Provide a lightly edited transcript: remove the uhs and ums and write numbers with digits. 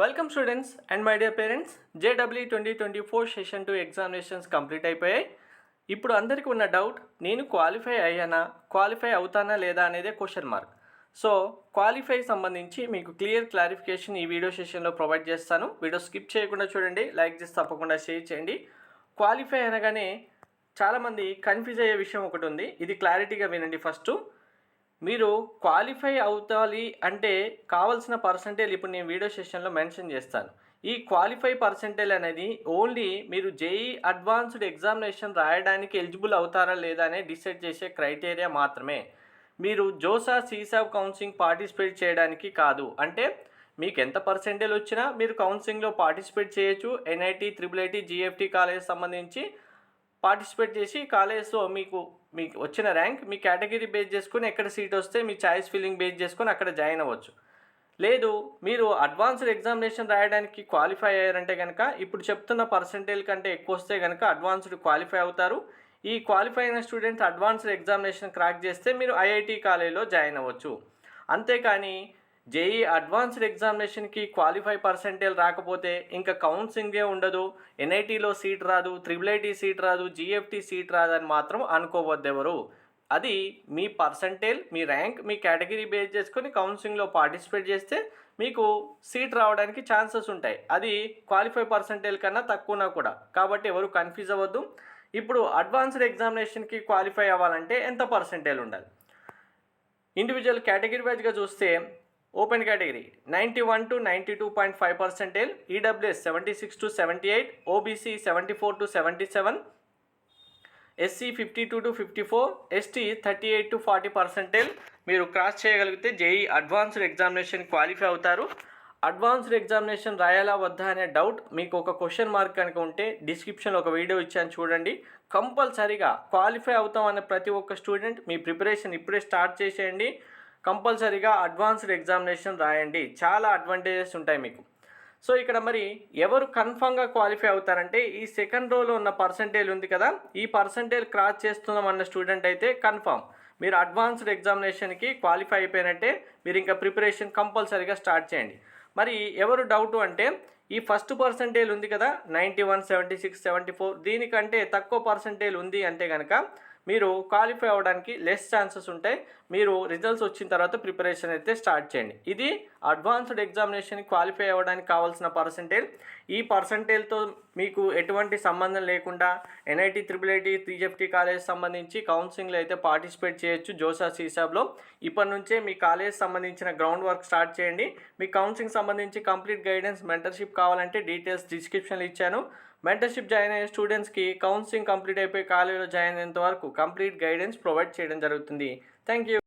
Welcome students and my dear parents. JW 2024 session 2 examinations complete అయిపోయాయి. ఇప్పుడు అందరికీ ఉన్న డౌట్, నేను క్వాలిఫై అయ్యానా, క్వాలిఫై అవుతానా లేదా అనేదే క్వశ్చన్ మార్క్. సో క్వాలిఫై సంబంధించి మీకు క్లారిఫికేషన్ ఈ వీడియో సెషన్లో ప్రొవైడ్ చేస్తాను. వీడియో స్కిప్ చేయకుండా చూడండి, లైక్ చేసి తప్పకుండా షేర్ చేయండి. క్వాలిఫై అనగానే చాలామంది కన్ఫ్యూజ్ అయ్యే విషయం ఒకటి ఉంది, ఇది క్లారిటీగా వినండి. ఫస్ట్, మీరు క్వాలిఫై అవుతాలి అంటే కావాల్సిన పర్సంటేజ్ ఇప్పుడు నేను వీడియో సెషన్లో మెన్షన్ చేస్తాను. ఈ క్వాలిఫై పర్సంటేజ్ అనేది ఓన్లీ మీరు జేఈ అడ్వాన్స్డ్ ఎగ్జామినేషన్ రాయడానికి ఎలిజిబుల్ అవుతారా లేదా అనే డిసైడ్ చేసే క్రైటీరియా మాత్రమే. మీరు జోసా సీసాబ్ కౌన్సిలింగ్ పార్టిసిపేట్ చేయడానికి కాదు. అంటే మీకు ఎంత పర్సంటేజ్ వచ్చినా మీరు కౌన్సిలింగ్లో పార్టిసిపేట్ చేయొచ్చు. NIT, triple IT, GFT college సంబంధించి పార్టిసిపేట్ చేసి కాలేజ్లో మీకు వచ్చిన ర్యాంక్ మీ కేటగిరీ బేస్ చేసుకొని ఎక్కడ సీట్ వస్తే మీ చాయిస్ ఫిల్లింగ్ బేస్ చేసుకొని అక్కడ జాయిన్ అవ్వచ్చు. లేదు, మీరు అడ్వాన్స్డ్ ఎగ్జామినేషన్ రాయడానికి క్వాలిఫై అయ్యారంటే కనుక ఇప్పుడు చెప్తున్న పర్సంటేజ్ కంటే ఎక్కువ వస్తే కనుక అడ్వాన్స్డ్ క్వాలిఫై అవుతారు. ఈ క్వాలిఫై అయిన స్టూడెంట్స్ అడ్వాన్స్డ్ ఎగ్జామినేషన్ క్రాక్ చేస్తే మీరు ఐఐటి కాలేజ్లో జాయిన్ అవ్వచ్చు. అంతేకాని జేఈ అడ్వాన్స్డ్ ఎగ్జామినేషన్కి క్వాలిఫై పర్సంటేజ్ రాకపోతే ఇంకా కౌన్సిలింగే ఉండదు, ఎన్ఐటీలో సీట్ రాదు, ట్రిపుల్ ఐటీ సీట్ రాదు, జిఎఫ్టీ సీట్ రాదని మాత్రం అనుకోవద్దెవరు. అది మీ పర్సంటేజ్, మీ ర్యాంక్, మీ కేటగిరీ బేస్ చేసుకొని కౌన్సిలింగ్లో పార్టిసిపేట్ చేస్తే మీకు సీట్ రావడానికి ఛాన్సెస్ ఉంటాయి. అది క్వాలిఫై పర్సంటేజ్ కన్నా తక్కువనా కూడా. కాబట్టి ఎవరు కన్ఫ్యూజ్ అవ్వద్దు. ఇప్పుడు అడ్వాన్స్డ్ ఎగ్జామినేషన్కి క్వాలిఫై అవ్వాలంటే ఎంత పర్సంటేజ్ ఉండాలి? ఇండివిజువల్ కేటగిరీ వైజ్గా చూస్తే open category 91 to 92.5%, EWS 76 to 78, OBC 74 to 77, SC 52 to 54, ST 38 to 40% మీరు క్రాస్ చేయగలిగితే జేఈ అడ్వాన్స్డ్ ఎగ్జామినేషన్ క్వాలిఫై అవుతారు. అడ్వాన్స్డ్ ఎగ్జామినేషన్ రాయాలా వద్దా అనే డౌట్ మీకు ఒక క్వశ్చన్ మార్క్ కనుక ఉంటే డిస్క్రిప్షన్లో ఒక వీడియో ఇచ్చాను, చూడండి. కంపల్సరీగా క్వాలిఫై అవుతాం అనే ప్రతి ఒక్క స్టూడెంట్ మీ ప్రిపరేషన్ ఇప్పుడే స్టార్ట్ చేసేయండి. కంపల్సరీగా అడ్వాన్స్డ్ ఎగ్జామినేషన్ రాయండి, చాలా అడ్వాంటేజెస్ ఉంటాయి మీకు. సో ఇక్కడ మరి ఎవరు కన్ఫామ్గా క్వాలిఫై అవుతారంటే ఈ సెకండ్ రోలో ఉన్న పర్సంటేజ్ ఉంది కదా, ఈ పర్సంటేజ్ క్రాస్ చేస్తున్నాం అన్న స్టూడెంట్ అయితే కన్ఫామ్ మీరు అడ్వాన్స్డ్ ఎగ్జామినేషన్కి క్వాలిఫై అయిపోయినట్టే. మీరు ఇంకా ప్రిపరేషన్ కంపల్సరీగా స్టార్ట్ చేయండి. మరి ఎవరు డౌట్ అంటే ఈ ఫస్ట్ పర్సంటేజ్ ఉంది కదా 91, 76, 74, దీనికంటే తక్కువ పర్సంటేజ్ ఉంది అంటే కనుక మీరు క్వాలిఫై అవ్వడానికి లెస్ ఛాన్సెస్ ఉంటాయి. మీరు రిజల్ట్స్ వచ్చిన తర్వాత ప్రిపరేషన్ అయితే స్టార్ట్ చేయండి. ఇది అడ్వాన్స్డ్ ఎగ్జామినేషన్ క్వాలిఫై అవ్వడానికి కావాల్సిన పర్సంటేజ్. ఈ పర్సంటేజ్తో మీకు ఎటువంటి సంబంధం లేకుండా ఎన్ఐటి, ట్రిపుల్ ఐటీ, టీజెఫ్టీ కాలేజ్ సంబంధించి కౌన్సిలింగ్లో అయితే పార్టిసిపేట్ చేయొచ్చు జోసా సీసాబ్లో. ఇప్పటి నుంచే మీ కాలేజ్ సంబంధించిన గ్రౌండ్ వర్క్ స్టార్ట్ చేయండి. మీ కౌన్సిలింగ్ సంబంధించి కంప్లీట్ గైడెన్స్, మెంటర్షిప్ కావాలంటే డీటెయిల్స్ డిస్క్రిప్షన్లో ఇచ్చాను. మెంటర్షిప్ జాయిన్ అయ్యే స్టూడెంట్స్కి కౌన్సిలింగ్ కంప్లీట్ అయిపోయి కాలేజీలో జాయిన్ అయ్యేంత వరకు కంప్లీట్ గైడెన్స్ ప్రొవైడ్ చేయడం జరుగుతుంది. Thank you.